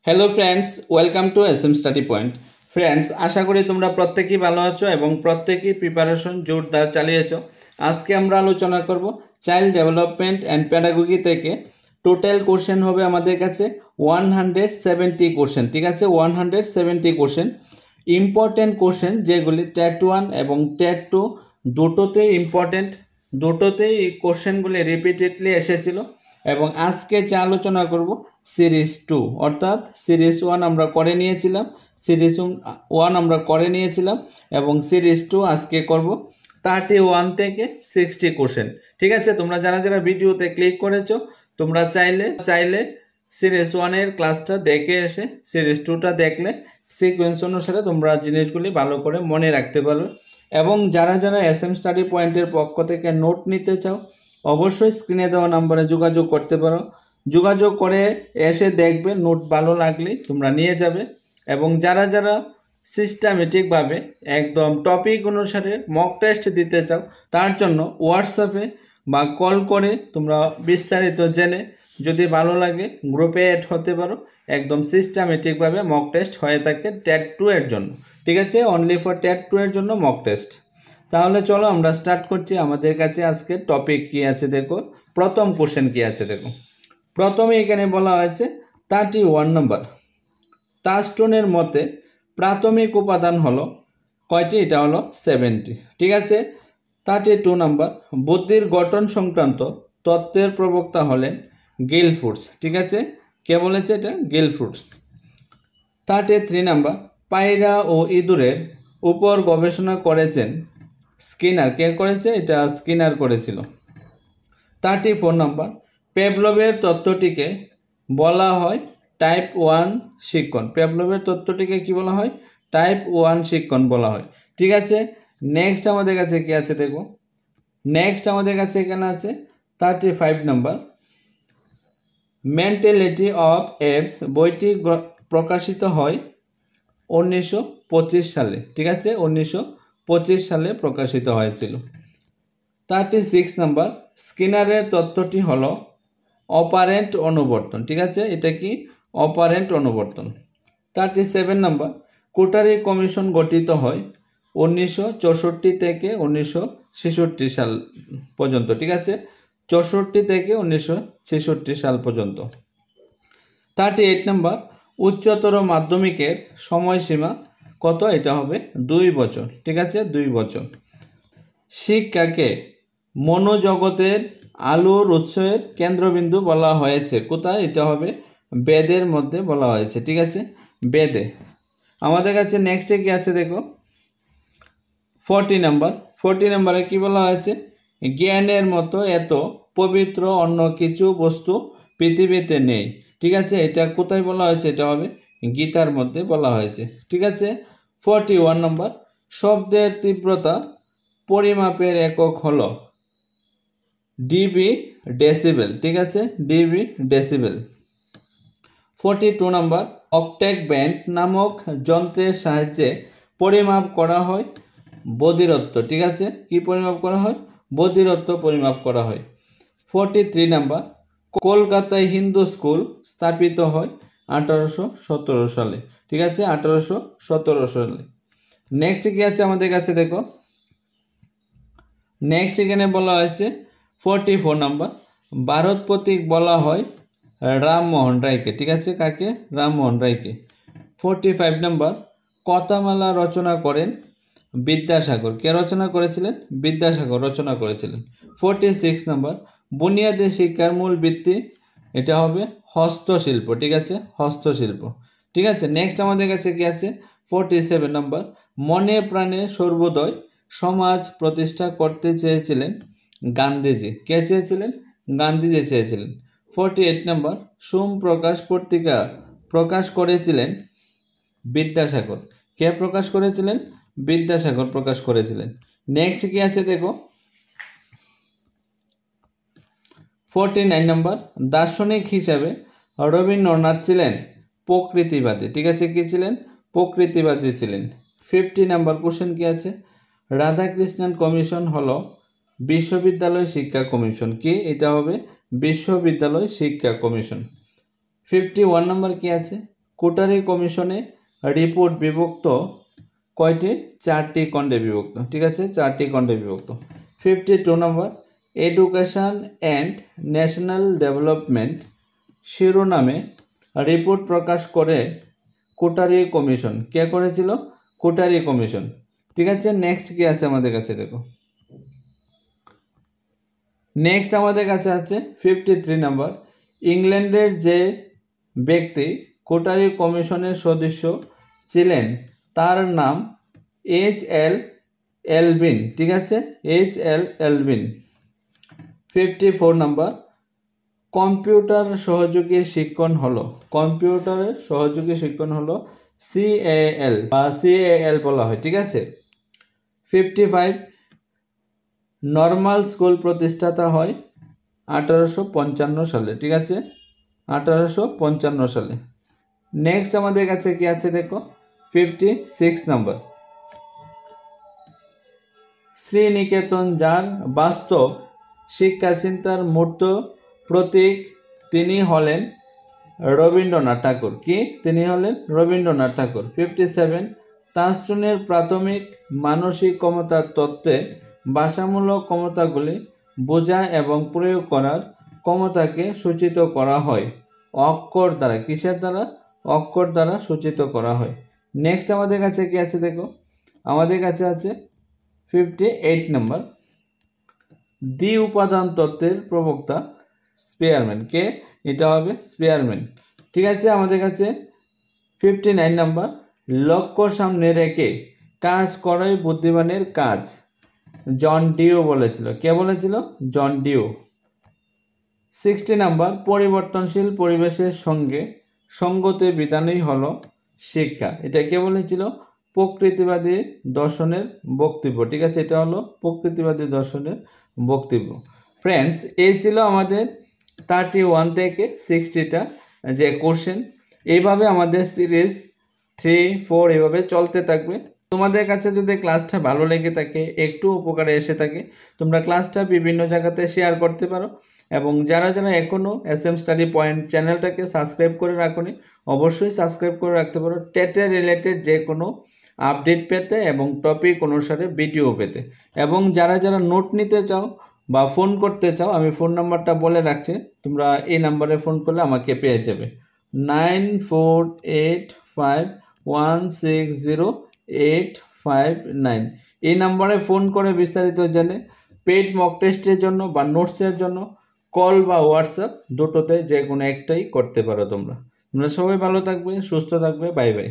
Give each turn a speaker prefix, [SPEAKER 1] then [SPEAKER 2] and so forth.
[SPEAKER 1] Hello friends, welcome to SM study point. Friends, আশা করি তোমরা প্রত্যেকেই ভালো আছো এবং প্রত্যেকেই প্রিপারেশন জোরদার চালিয়েছো। আজকে আমরা আলোচনা করব চাইল্ড ডেভেলপমেন্ট অ্যান্ড প্যাডাগোজি থেকে। টোটাল কোশ্চেন হবে আমাদের কাছে 170 কোশ্চেন, ঠিক আছে? 170 কোশ্চেন, ইম্পর্টেন্ট কোশ্চেন যেগুলি টেট 1 এবং টেট 2 দুটোতেই ইম্পর্টেন্ট, দুটোতেই এই কোশ্চেনগুলি রিপিটেডলি এসেছিল। এবং আজকে যে আলোচনা করব সিরিজ 2, অর্থাৎ সিরিজ 1 আমরা করে নিয়েছিলাম, সিরিজ 1 আমরা করে নিয়েছিলাম এবং সিরিজ 2 আজকে করব 31 থেকে 60 কোশ্চেন, ঠিক আছে? তোমরা যারা যারা ভিডিওতে ক্লিক করেছো তোমরা চাইলে সিরিজ 1 এর ক্লাসটা দেখে এসে সিরিজ 2টা দেখলে সিকোয়েন্স অনুসারে তোমরা জিনিসগুলি ভালো করে মনে রাখতে পারবে। এবং যারা যারা এসএম স্টাডি পয়েন্টের পক্ষ থেকে নোট নিতে চাও অবশ্যই স্ক্রিনে দেওয়া নম্বরে যোগাযোগ করতে পারো। যোগাযোগ করে এসে দেখবে, নোট ভালো লাগলে তোমরা নিয়ে যাবে। এবং যারা যারা সিস্টেমেটিকভাবে একদম টপিক অনুসারে মক টেস্ট দিতে চাও তার জন্য হোয়াটসঅ্যাপে বা কল করে তোমরা বিস্তারিত জেনে যদি ভালো লাগে গ্রুপে অ্যাড হতে পারো। একদম সিস্টেমেটিকভাবে মক টেস্ট হয়ে থাকে টেট 2 এর জন্য, ঠিক আছে? অনলি ফর টেট 2 এর জন্য মক টেস্ট। তাহলে চলো আমরা স্টার্ট করছি। আমাদের কাছে আজকে টপিক কি আছে দেখো, প্রথম কোশ্চেন কি আছে দেখো। প্রথমে এখানে বলা হয়েছে 31 নম্বর, টাচস্টোনের মতে প্রাথমিক উপাদান হলো কয়টি? এটা হলো 70, ঠিক আছে? 32 নম্বর, বুদ্ধির গঠন সংক্রান্ত তত্ত্বের প্রবক্তা হলেন গিলফোর্ডস, ঠিক আছে? কে বলেছে এটা? গিলফোর্ডস। 33 নম্বর, পায়রা ও ইঁদুরের উপর গবেষণা করেছেন স্কিনার। কে করেছে? এটা স্কিনার করেছিল। 34 নম্বর, পেভলভের তত্ত্বটিকে বলা হয় টাইপ 1 শিক্ষণ। পেভলভের তত্ত্বটিকে কি বলা হয়? টাইপ 1 শিক্ষণ বলা হয়, ঠিক আছে? নেক্সট আমাদের কাছে কি আছে দেখো। নেক্সট আমাদের কাছে এখানে আছে 35 নম্বর, মেন্টালিটি অফ এপস বইটি প্রকাশিত হয় 1925 সালে, ঠিক আছে? 1925 সালে প্রকাশিত হয়েছিল। 36 নম্বর, স্কিনারের তত্ত্বটি হলো অপারেন্ট অনুবর্তন, ঠিক আছে? এটা কি? অপারেন্ট অনুবর্তন। 37 নম্বর, কোটারি কমিশন গঠিত হয় 1964 থেকে 1966 সাল পর্যন্ত, ঠিক আছে? 64 থেকে 1966 সাল পর্যন্ত। 38 নম্বর, উচ্চতর মাধ্যমিকের সময়সীমা কত? এটা হবে 2 বছর, ঠিক আছে? 2 বছর। শিক্ষাকে মনোজগতের আলোর উৎসের কেন্দ্রবিন্দু বলা হয়েছে কোথায়? এটা হবে বেদের মধ্যে বলা হয়েছে, ঠিক আছে? বেদে। আমাদের কাছে নেক্সটে কি আছে দেখো, 40 নম্বর। 40 নম্বরে কি বলা হয়েছে? জ্ঞানের মতো এত পবিত্র অন্য কিছু বস্তু পৃথিবীতে নেই, ঠিক আছে? এটা কোথায় বলা হয়েছে? এটা হবে গীতার মধ্যে বলা হয়েছে, ঠিক আছে? 41 নম্বর, শব্দের তীব্রতা পরিমাপের একক হলো ডিবি ডেসিবেল, ঠিক আছে? DB decibel. 42 নম্বর, অকটেট ব্যান্ড নামক যন্ত্রের সাহায্যে পরিমাপ করা হয় বধিরত্ব, ঠিক আছে? কি পরিমাপ করা হয়? বধিরত্ব পরিমাপ করা হয়। 43 নাম্বার, কলকাতায় হিন্দু স্কুল স্থাপিত হয় 1817 সালে, ঠিক আছে? 1817 সালে। নেক্সট কি আছে আমাদের কাছে দেখো। নেক্সট এখানে বলা হয়েছে 44 নাম্বার, ভারত প্রতীক বলা হয় রামমোহন রায়কে, ঠিক আছে? কাকে? রামমোহন রায়কে। 45 নাম্বার, কথামালা রচনা করেন বিদ্যাসাগর। কে রচনা করেছিলেন? বিদ্যাসাগর রচনা করেছিলেন। 46 নাম্বার, বুনিয়াদী শিক্ষার মূল ভিত্তি এটা হবে হস্তশিল্প, ঠিক আছে? হস্তশিল্প, ঠিক আছে? নেক্সট আমাদের কাছে কি আছে? 47 নাম্বার, মনে প্রাণে সর্বোদয় সমাজ প্রতিষ্ঠা করতে চেয়েছিলেন গান্ধীজি। কে চেয়েছিলেন? গান্ধীজি চেয়েছিলেন। 48 নাম্বার, সোম প্রকাশ পত্রিকা প্রকাশ করেছিলেন বিদ্যাসাগর। কে প্রকাশ করেছিলেন? বিদ্যাসাগর প্রকাশ করেছিলেন। নেক্সট কি আছে দেখো, 49 নম্বর, দার্শনিক হিসাবে রবীন্দ্রনাথ ছিলেন প্রকৃতিবাদী, ঠিক আছে? কি ছিলেন? প্রকৃতিবাদী ছিলেন। 50 নাম্বার কোশ্চেন কি আছে, রাধাকৃষ্ণন কমিশন হলো বিশ্ববিদ্যালয় শিক্ষা কমিশন। কি? এটা হবে বিশ্ববিদ্যালয় শিক্ষা কমিশন। 51 নম্বর কি আছে, কোটারি কমিশনে রিপোর্ট বিভক্ত কয়টি? 4টি খণ্ডে বিভক্ত। ঠিক আছে, 4টি খণ্ডে বিভক্ত। 52 নম্বর, এডুকেশন অ্যান্ড ন্যাশনাল ডেভেলপমেন্ট শিরোনামে রিপোর্ট প্রকাশ করে কোটারি কমিশন। কে করেছিল? কোটারি কমিশন। ঠিক আছে, নেক্সট কি আছে আমাদের কাছে দেখো। নেক্সট আমাদের কাছে আছে 53 নম্বর, ইংল্যান্ডের যে ব্যক্তি কোটারি কমিশনের সদস্য ছিলেন তার নাম H.L. এলভিন। ঠিক আছে, H.L. এলভিন। 54 নম্বর, কম্পিউটার সহযোগী শিক্ষণ হলো, কম্পিউটারের সহযোগী শিক্ষণ হলো CAL বা CAL বলা হয়। ঠিক আছে। 55, নর্মাল স্কুল প্রতিষ্ঠাতা হয় 1855 সালে। ঠিক আছে, 1855 সালে। নেক্সট আমাদের কাছে কি আছে দেখো, 56 নম্বর, শ্রীনিকেতন যার বাস্তব শিক্ষা চিন্তার মূর্ত প্রতীক, তিনি হলেন রবীন্দ্রনাথ ঠাকুর। কি? তিনি হলেন রবীন্দ্রনাথ ঠাকুর। 57, তাসরুনের প্রাথমিক মানসিক ক্ষমতার তত্ত্বে ভাষামূলক ক্ষমতাগুলি বোঝা এবং প্রয়োগ করার ক্ষমতাকে সূচিত করা হয় অক্ষর দ্বারা। কিসের দ্বারা? অক্ষর দ্বারা সূচিত করা হয়। নেক্সট আমাদের কাছে কি আছে দেখো, আমাদের কাছে আছে 58 নম্বর, দ্বি উপাদান তত্ত্বের প্রবক্তা স্পেয়ারম্যান। কে? এটা হবে স্পেয়ারম্যান। ঠিক আছে, আমাদের কাছে 59 নম্বর, লক্ষ্য সামনে রেখে কাজ করাই বুদ্ধিমানের কাজ, জন ডিউ বলেছিল। কে বলেছিল? জন ডিউ। 60 নম্বর, পরিবর্তনশীল পরিবেশের সঙ্গে সঙ্গতি বিধানই হলো শিক্ষা। এটা কে বলেছিল? প্রকৃতিবাদী দর্শনের বক্তব্য। ঠিক আছে, এটা হলো প্রকৃতিবাদী দর্শনের বক্তব্য। ফ্রেন্ডস, এই ছিল আমাদের 31 থেকে 60টা যে কোশ্চেন। এইভাবে আমাদের সিরিজ 3, 4 এইভাবে চলতে থাকবে। তোমাদের কাছে যদি ক্লাসটা ভালো লেগে থাকে, একটু উপকারে এসে থাকে, তোমরা ক্লাসটা বিভিন্ন জায়গাতে শেয়ার করতে পারো। এবং যারা যারা এখনও SM স্টাডি পয়েন্ট চ্যানেলটাকে সাবস্ক্রাইব করে রাখোনি, অবশ্যই সাবস্ক্রাইব করে রাখতে পারো, টেটের রিলেটেড যে কোনো আপডেট পেতে এবং টপিক অনুসারে ভিডিও পেতে। এবং যারা যারা নোট নিতে চাও বা ফোন করতে চাও, আমি ফোন নাম্বারটা বলে রাখছি, তোমরা এই নাম্বারে ফোন করলে আমাকে পেয়ে যাবে, 9485160859। এই নাম্বারে ফোন করে বিস্তারিত জেনে পেইড মক টেস্টের জন্য বা নোটসের জন্য কল বা হোয়াটসঅ্যাপ দুটোতে যে কোনো একটাই করতে পারো। তোমরা সবাই ভালো থাকবে, সুস্থ থাকবে। Bye bye.